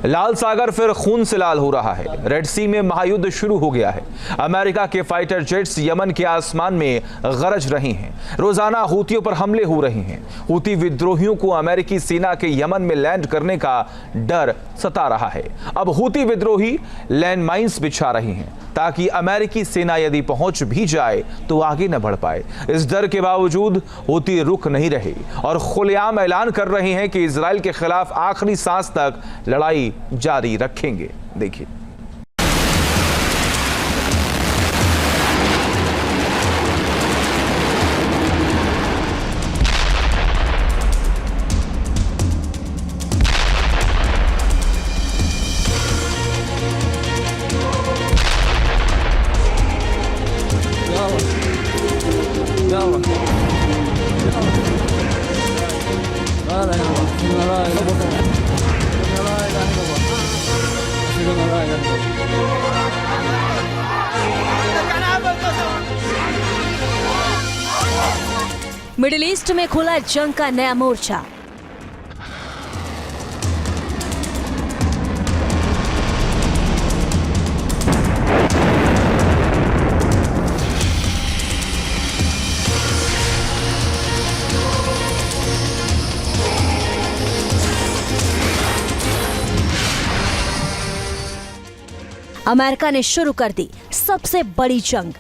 लाल सागर फिर खून से लाल हो रहा है। रेड सी में महायुद्ध शुरू हो गया है। अमेरिका के फाइटर जेट्स यमन के आसमान में गरज रहे हैं। रोजाना हूतियों पर हमले हो रहे हैं। हूती विद्रोहियों को अमेरिकी सेना के यमन में लैंड करने का डर सता रहा है। अब हूती विद्रोही लैंड माइंस बिछा रहे हैं ताकि अमेरिकी सेना यदि पहुंच भी जाए तो आगे न बढ़ पाए। इस डर के बावजूद हूती रुक नहीं रहे और खुलेआम ऐलान कर रहे हैं कि इजराइल के खिलाफ आखिरी सांस तक लड़ाई जारी रखेंगे। देखिए, मिडिल ईस्ट में खुला जंग का नया मोर्चा। अमेरिका ने शुरू कर दी सबसे बड़ी जंग।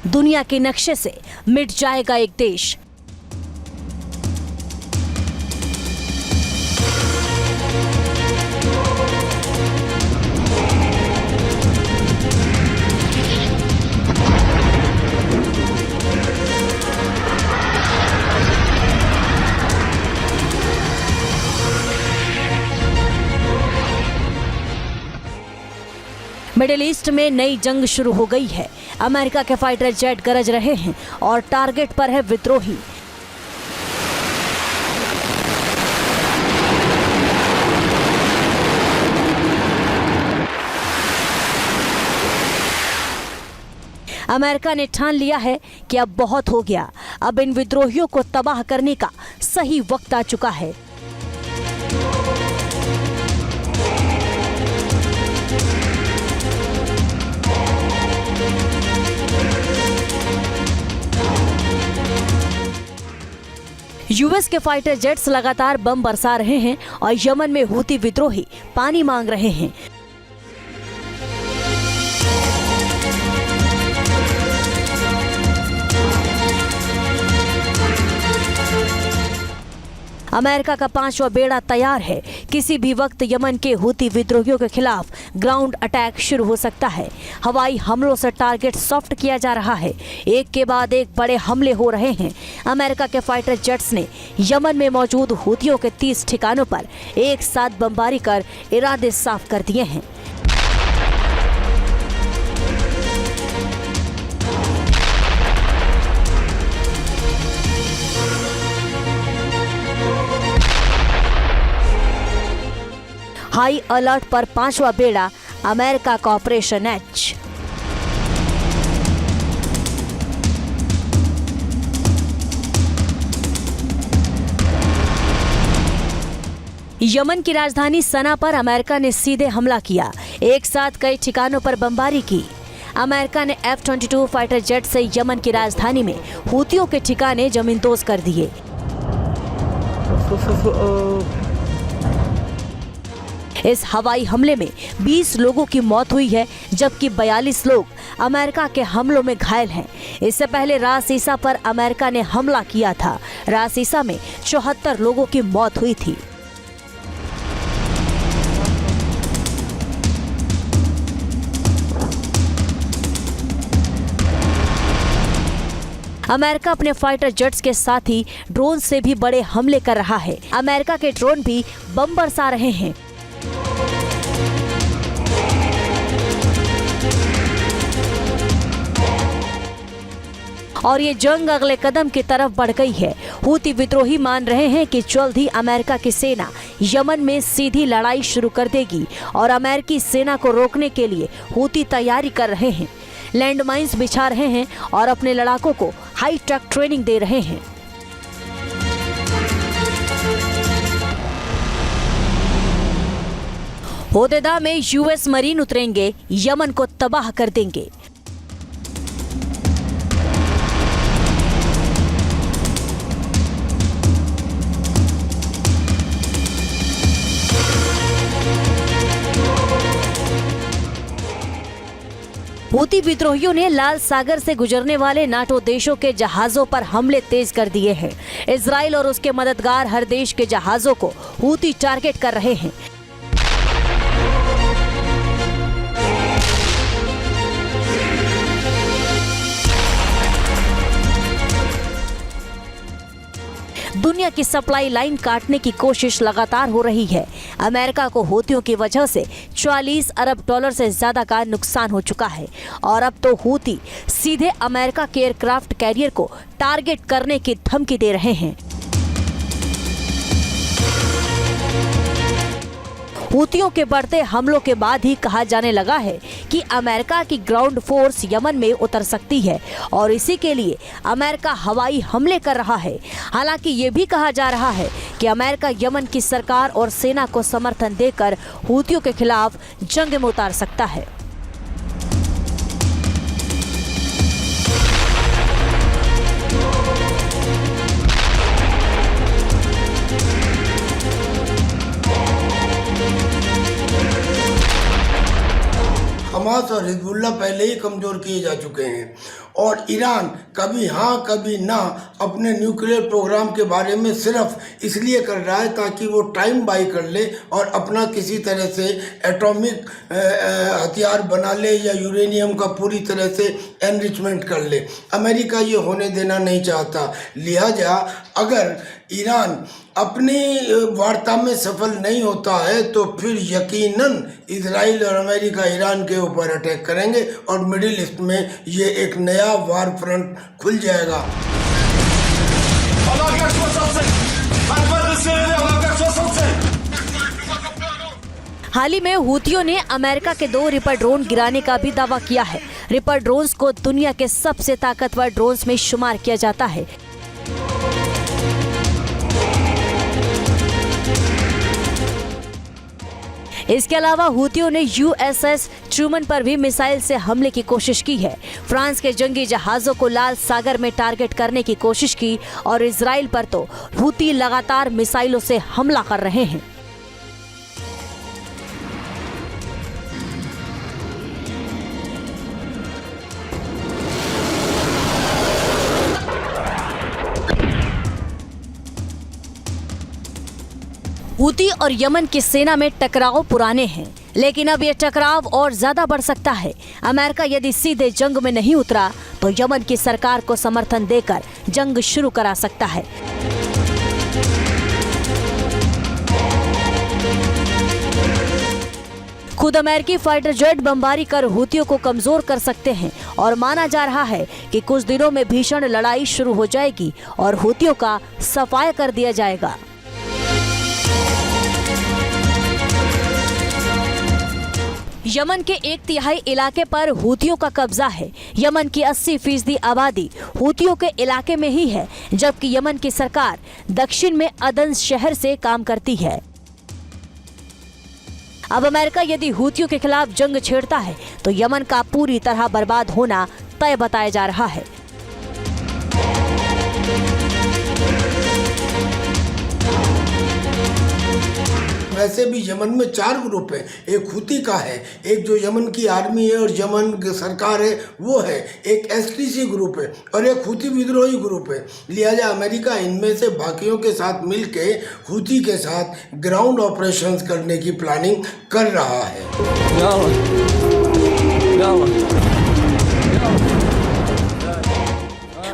दुनिया के नक्शे से मिट जाएगा एक देश। मिडिल ईस्ट में नई जंग शुरू हो गई है। अमेरिका के फाइटर जेट गरज रहे हैं और टारगेट पर है विद्रोही। अमेरिका ने ठान लिया है कि अब बहुत हो गया। अब इन विद्रोहियों को तबाह करने का सही वक्त आ चुका है। यूएस के फाइटर जेट्स लगातार बम बरसा रहे हैं और यमन में हूती विद्रोही पानी मांग रहे हैं। अमेरिका का 5वां बेड़ा तैयार है। किसी भी वक्त यमन के हूती विद्रोहियों के खिलाफ ग्राउंड अटैक शुरू हो सकता है। हवाई हमलों से टारगेट सॉफ्ट किया जा रहा है। एक के बाद एक बड़े हमले हो रहे हैं। अमेरिका के फाइटर जेट्स ने यमन में मौजूद हूतियों के 30 ठिकानों पर एक साथ बमबारी कर इरादे साफ कर दिए हैं। हाई अलर्ट पर 5वां बेड़ा अमेरिका का ऑपरेशन एच। यमन की राजधानी सना पर अमेरिका ने सीधे हमला किया। एक साथ कई ठिकानों पर बमबारी की। अमेरिका ने F-22 फाइटर जेट से यमन की राजधानी में हूतियों के ठिकाने जमींदोज कर दिए। इस हवाई हमले में 20 लोगों की मौत हुई है, जबकि 42 लोग अमेरिका के हमलों में घायल हैं। इससे पहले रास ईसा पर अमेरिका ने हमला किया था। रास ईसा में 74 लोगों की मौत हुई थी। अमेरिका अपने फाइटर जेट्स के साथ ही ड्रोन से भी बड़े हमले कर रहा है। अमेरिका के ड्रोन भी बम बरसा रहे हैं। और ये जंग अगले कदम की तरफ बढ़ गई है। हूती विद्रोही मान रहे हैं कि जल्द ही अमेरिका की सेना यमन में सीधी लड़ाई शुरू कर देगी और अमेरिकी सेना को रोकने के लिए हूती तैयारी कर रहे हैं, लैंडमाइंस बिछा रहे हैं और अपने लड़ाकों को हाई टेक ट्रेनिंग दे रहे हैं। होदेदा में यूएस मरीन उतरेंगे, यमन को तबाह कर देंगे। हूती विद्रोहियों ने लाल सागर से गुजरने वाले नाटो देशों के जहाजों पर हमले तेज कर दिए हैं। इजराइल और उसके मददगार हर देश के जहाजों को हूती टारगेट कर रहे हैं। दुनिया की सप्लाई लाइन काटने की कोशिश लगातार हो रही है। अमेरिका को हूतियों की वजह से 44 अरब डॉलर से ज्यादा का नुकसान हो चुका है और अब तो हूती सीधे अमेरिका के एयरक्राफ्ट कैरियर को टारगेट करने की धमकी दे रहे हैं। हूतियों के बढ़ते हमलों के बाद ही कहा जाने लगा है कि अमेरिका की ग्राउंड फोर्स यमन में उतर सकती है और इसी के लिए अमेरिका हवाई हमले कर रहा है। हालांकि ये भी कहा जा रहा है कि अमेरिका यमन की सरकार और सेना को समर्थन देकर हूतियों के खिलाफ जंग में उतार सकता है। हमास और हिजबुल्लाह पहले ही कमज़ोर किए जा चुके हैं और ईरान कभी हाँ कभी ना अपने न्यूक्लियर प्रोग्राम के बारे में सिर्फ इसलिए कर रहा है ताकि वो टाइम बाई कर ले और अपना किसी तरह से एटॉमिक हथियार बना ले या यूरेनियम का पूरी तरह से एनरिचमेंट कर ले। अमेरिका ये होने देना नहीं चाहता। लिहाजा अगर ईरान अपनी वार्ता में सफल नहीं होता है तो फिर यकीनन इजराइल और अमेरिका ईरान के ऊपर अटैक करेंगे और मिडिल ईस्ट में ये एक नया वार फ्रंट खुल जाएगा। हाल ही में हूतियों ने अमेरिका के 2 रिपर ड्रोन गिराने का भी दावा किया है। रिपर ड्रोन्स को दुनिया के सबसे ताकतवर ड्रोन्स में शुमार किया जाता है। इसके अलावा हूतियों ने यूएसएस ट्रूमन पर भी मिसाइल से हमले की कोशिश की है। फ्रांस के जंगी जहाजों को लाल सागर में टारगेट करने की कोशिश की और इजराइल पर तो हूती लगातार मिसाइलों से हमला कर रहे हैं। हूती और यमन की सेना में टकराव पुराने हैं, लेकिन अब ये टकराव और ज्यादा बढ़ सकता है। अमेरिका यदि सीधे जंग में नहीं उतरा तो यमन की सरकार को समर्थन देकर जंग शुरू करा सकता है। खुद अमेरिकी फाइटर जेट बमबारी कर हूतियों को कमजोर कर सकते हैं और माना जा रहा है कि कुछ दिनों में भीषण लड़ाई शुरू हो जाएगी और हूतियों का सफाया कर दिया जाएगा। यमन के 1/3 इलाके पर हूतियों का कब्जा है। यमन की 80% आबादी हूतियों के इलाके में ही है, जबकि यमन की सरकार दक्षिण में अदन शहर से काम करती है। अब अमेरिका यदि हूतियों के खिलाफ जंग छेड़ता है तो यमन का पूरी तरह बर्बाद होना तय बताया जा रहा है। वैसे भी यमन में 4 ग्रुप हैं। एक हूती का है, एक जो यमन की आर्मी है और यमन की सरकार है वो है, एक एसपीसी ग्रुप है और एक हूती विद्रोही ग्रुप है। लिहाजा अमेरिका इनमें से बाकियों के साथ मिलके हूती के साथ ग्राउंड ऑपरेशंस करने की प्लानिंग कर रहा है।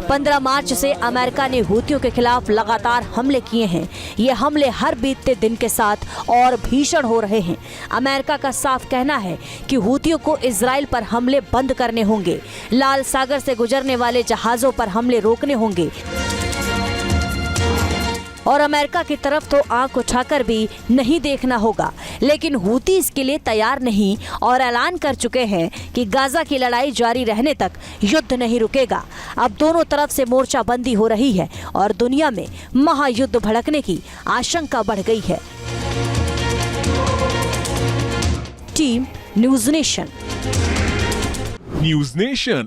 15 मार्च से अमेरिका ने हूतियों के खिलाफ लगातार हमले किए हैं। ये हमले हर बीतते दिन के साथ और भीषण हो रहे हैं। अमेरिका का साफ कहना है कि हूतियों को इजराइल पर हमले बंद करने होंगे, लाल सागर से गुजरने वाले जहाजों पर हमले रोकने होंगे और अमेरिका की तरफ तो आंख उठाकर भी नहीं देखना होगा। लेकिन हूती इसके लिए तैयार नहीं और ऐलान कर चुके हैं कि गाजा की लड़ाई जारी रहने तक युद्ध नहीं रुकेगा। अब दोनों तरफ से मोर्चाबंदी हो रही है और दुनिया में महायुद्ध भड़कने की आशंका बढ़ गई है। Team news nation. News nation